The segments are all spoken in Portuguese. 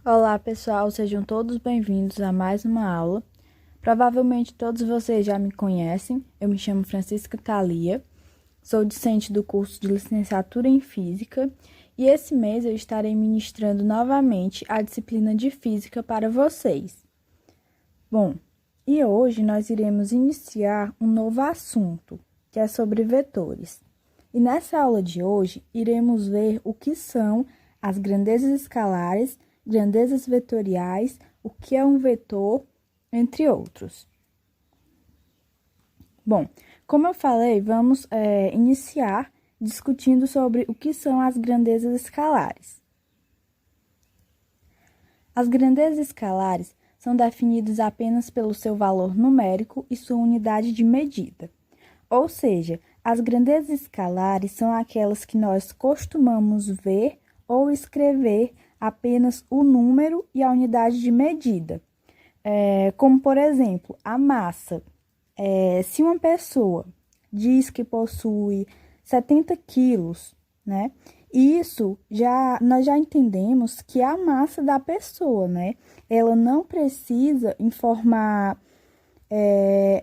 Olá, pessoal, sejam todos bem-vindos a mais uma aula. Provavelmente todos vocês já me conhecem. Eu me chamo Francisca Thalia, sou discente do curso de Licenciatura em Física e esse mês eu estarei ministrando novamente a disciplina de Física para vocês. Bom, e hoje nós iremos iniciar um novo assunto, que é sobre vetores. E nessa aula de hoje, iremos ver o que são as grandezas escalares, grandezas vetoriais, o que é um vetor, entre outros. Bom, como eu falei, vamos iniciar discutindo sobre o que são as grandezas escalares. As grandezas escalares são definidas apenas pelo seu valor numérico e sua unidade de medida. Ou seja, as grandezas escalares são aquelas que nós costumamos ver ou escrever apenas o número e a unidade de medida. Como, por exemplo, a massa. Se uma pessoa diz que possui 70 quilos, né? Isso nós já entendemos que é a massa da pessoa, né? Ela não precisa informar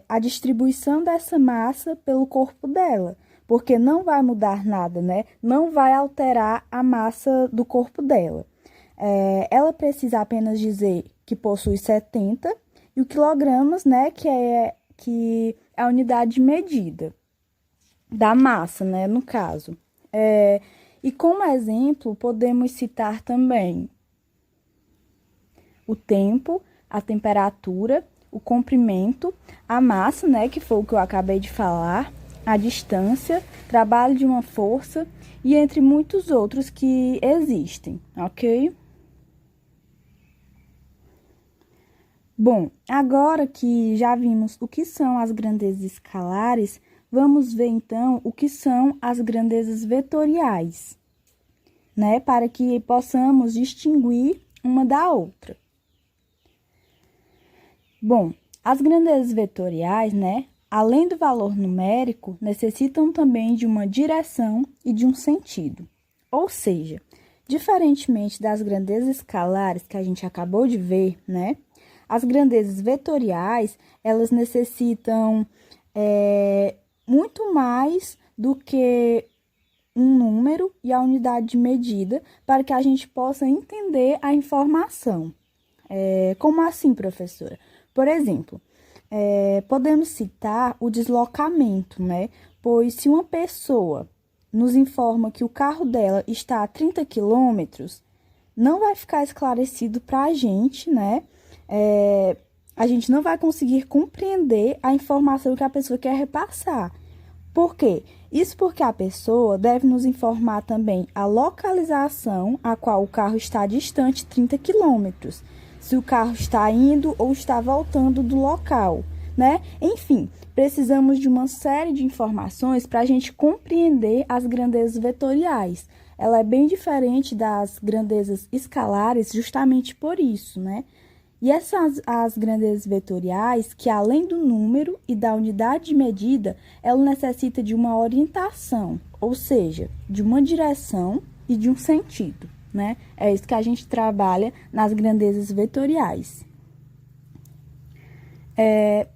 a distribuição dessa massa pelo corpo dela, porque não vai mudar nada, né? Não vai alterar a massa do corpo dela. Ela precisa apenas dizer que possui 70 e o quilogramas, né? Que é a unidade de medida da massa, né? No caso. E como exemplo, podemos citar também o tempo, a temperatura, o comprimento, a massa, né, que foi o que eu acabei de falar, a distância, trabalho de uma força e entre muitos outros que existem, ok? Bom, agora que já vimos o que são as grandezas escalares, vamos ver então o que são as grandezas vetoriais, né, para que possamos distinguir uma da outra. Bom, as grandezas vetoriais, né, além do valor numérico, necessitam também de uma direção e de um sentido. Ou seja, diferentemente das grandezas escalares que a gente acabou de ver, né, as grandezas vetoriais, elas necessitam muito mais do que um número e a unidade de medida para que a gente possa entender a informação. Como assim, professora? Por exemplo, podemos citar o deslocamento, né? Pois se uma pessoa nos informa que o carro dela está a 30 quilômetros, não vai ficar esclarecido para a gente, né? A gente não vai conseguir compreender a informação que a pessoa quer repassar. Por quê? Isso porque a pessoa deve nos informar também a localização a qual o carro está distante 30 quilômetros. Se o carro está indo ou está voltando do local, né? Enfim, precisamos de uma série de informações para a gente compreender as grandezas vetoriais. Ela é bem diferente das grandezas escalares justamente por isso, né? E as grandezas vetoriais, que além do número e da unidade de medida, ela necessita de uma orientação, ou seja, de uma direção e de um sentido, né? É isso que a gente trabalha nas grandezas vetoriais.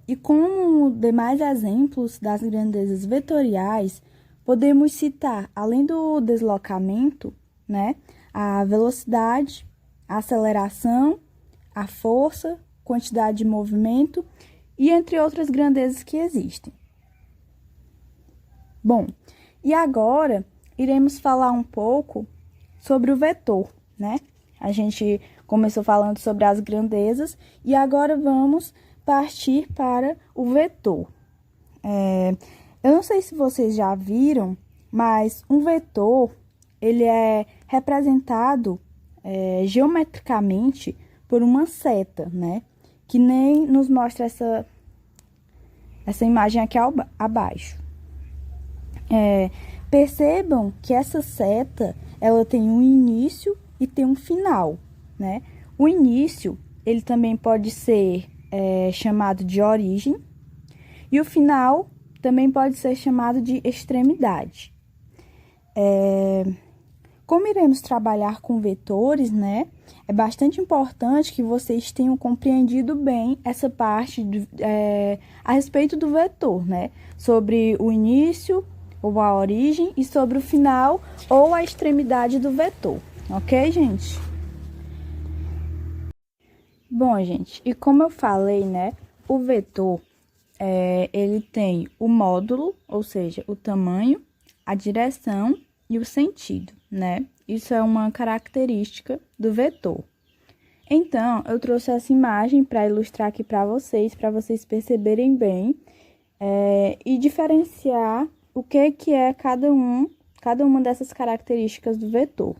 E como demais exemplos das grandezas vetoriais, podemos citar, além do deslocamento, né, a velocidade, a aceleração, a força, quantidade de movimento e entre outras grandezas que existem. Bom, e agora iremos falar um pouco sobre o vetor, né? A gente começou falando sobre as grandezas e agora vamos partir para o vetor. Eu não sei se vocês já viram, mas um vetor, ele é representado geometricamente por uma seta, né? Que nem nos mostra essa imagem aqui abaixo. Percebam que essa seta, ela tem um início e tem um final, né? O início, ele também pode ser chamado de origem, e o final também pode ser chamado de extremidade. Como iremos trabalhar com vetores, né? É bastante importante que vocês tenham compreendido bem essa parte a respeito do vetor, né? Sobre o início ou a origem e sobre o final ou a extremidade do vetor, ok, gente? Bom, gente, e como eu falei, né? O vetor, ele tem o módulo, ou seja, o tamanho, a direção e o sentido, né? Isso é uma característica do vetor. Então, eu trouxe essa imagem para ilustrar aqui para vocês perceberem bem e diferenciar o que é cada uma dessas características do vetor.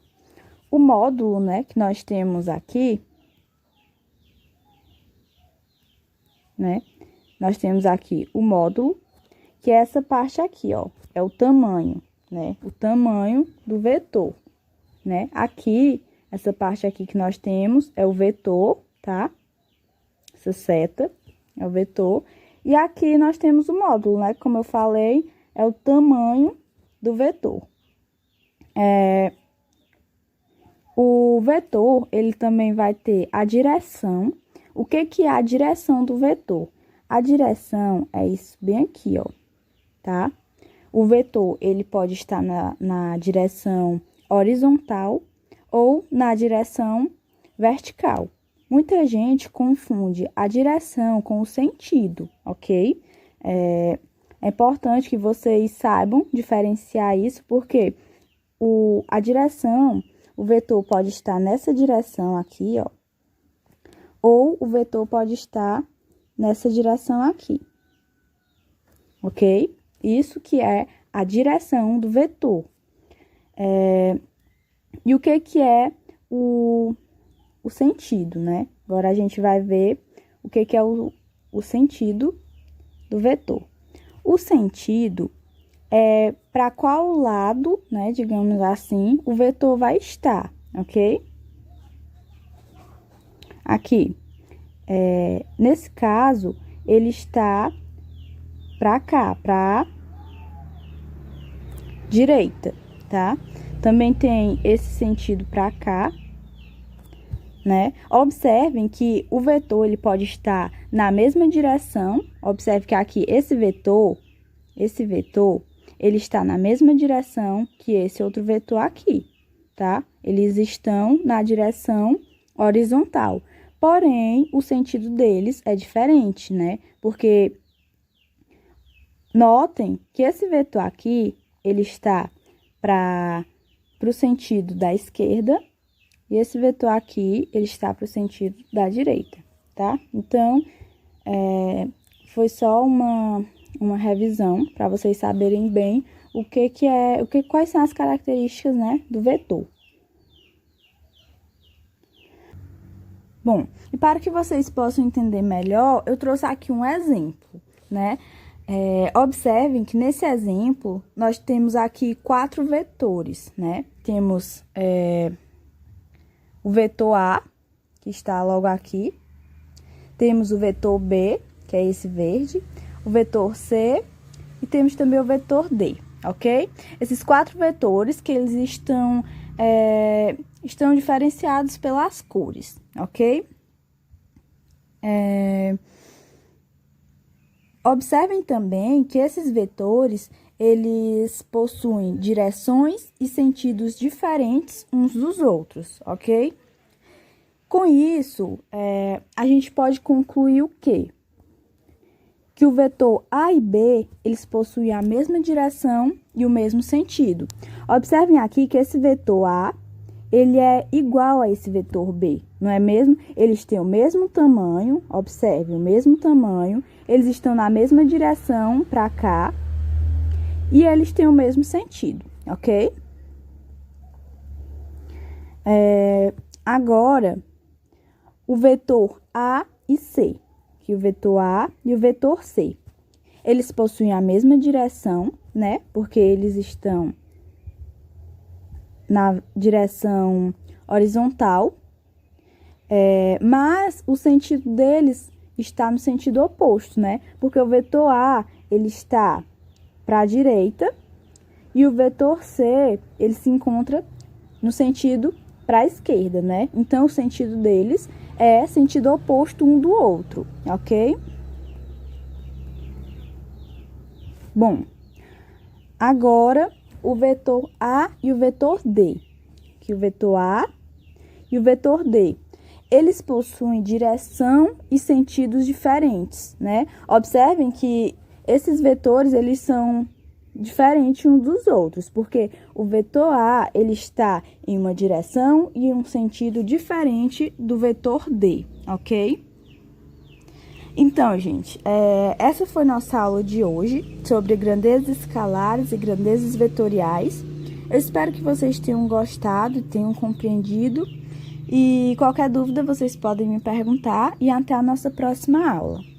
O módulo, né, que nós temos aqui, né? Nós temos aqui o módulo, que é essa parte aqui, ó, é o tamanho, né? O tamanho do vetor, né? Aqui, essa parte aqui que nós temos é o vetor, tá? Essa seta é o vetor. E aqui nós temos o módulo, né? Como eu falei, é o tamanho do vetor. O vetor, ele também vai ter a direção. O que é a direção do vetor? A direção é isso bem aqui, ó, tá? O vetor, ele pode estar na direção horizontal ou na direção vertical. Muita gente confunde a direção com o sentido, ok? É importante que vocês saibam diferenciar isso, porque a direção, o vetor pode estar nessa direção aqui, ó, ou o vetor pode estar nessa direção aqui, ok? Isso que é a direção do vetor. E o que é o sentido, né? Agora, a gente vai ver o que é o sentido do vetor. O sentido é para qual lado, né, digamos assim, o vetor vai estar, ok? Aqui, nesse caso, ele está para cá, para direita, tá? Também tem esse sentido para cá, né? Observem que o vetor, ele pode estar na mesma direção. Observe que aqui, esse vetor, ele está na mesma direção que esse outro vetor aqui, tá? Eles estão na direção horizontal. Porém, o sentido deles é diferente, né? Porque notem que esse vetor aqui, ele está para o sentido da esquerda, e esse vetor aqui, ele está para o sentido da direita, tá? Então, foi só uma revisão para vocês saberem bem quais são as características, né, do vetor. Bom, e para que vocês possam entender melhor, eu trouxe aqui um exemplo, né? Observem que nesse exemplo, nós temos aqui 4 vetores, né? Temos o vetor A, que está logo aqui. Temos o vetor B, que é esse verde. O vetor C e temos também o vetor D, ok? Esses 4 vetores que eles estão diferenciados pelas cores, ok? Observem também que esses vetores, eles possuem direções e sentidos diferentes uns dos outros, ok? Com isso, a gente pode concluir o quê? Que o vetor A e B, eles possuem a mesma direção e o mesmo sentido. Observem aqui que esse vetor A, ele é igual a esse vetor B, não é mesmo? Eles têm o mesmo tamanho, observe, o mesmo tamanho, eles estão na mesma direção para cá e eles têm o mesmo sentido, ok? Agora, o vetor A e C, que o vetor A e o vetor C, eles possuem a mesma direção, né? Porque eles estão na direção horizontal, mas o sentido deles está no sentido oposto, né? Porque o vetor A, ele está para a direita e o vetor C, ele se encontra no sentido para a esquerda, né? Então, o sentido deles é sentido oposto um do outro, ok? Bom, agora o vetor A e o vetor D. Que o vetor A e o vetor D, eles possuem direção e sentidos diferentes, né? Observem que esses vetores, eles são diferentes uns dos outros, porque o vetor A, ele está em uma direção e em um sentido diferente do vetor D, ok? Então, gente, essa foi nossa aula de hoje sobre grandezas escalares e grandezas vetoriais. Eu espero que vocês tenham gostado, tenham compreendido. E qualquer dúvida, vocês podem me perguntar e até a nossa próxima aula.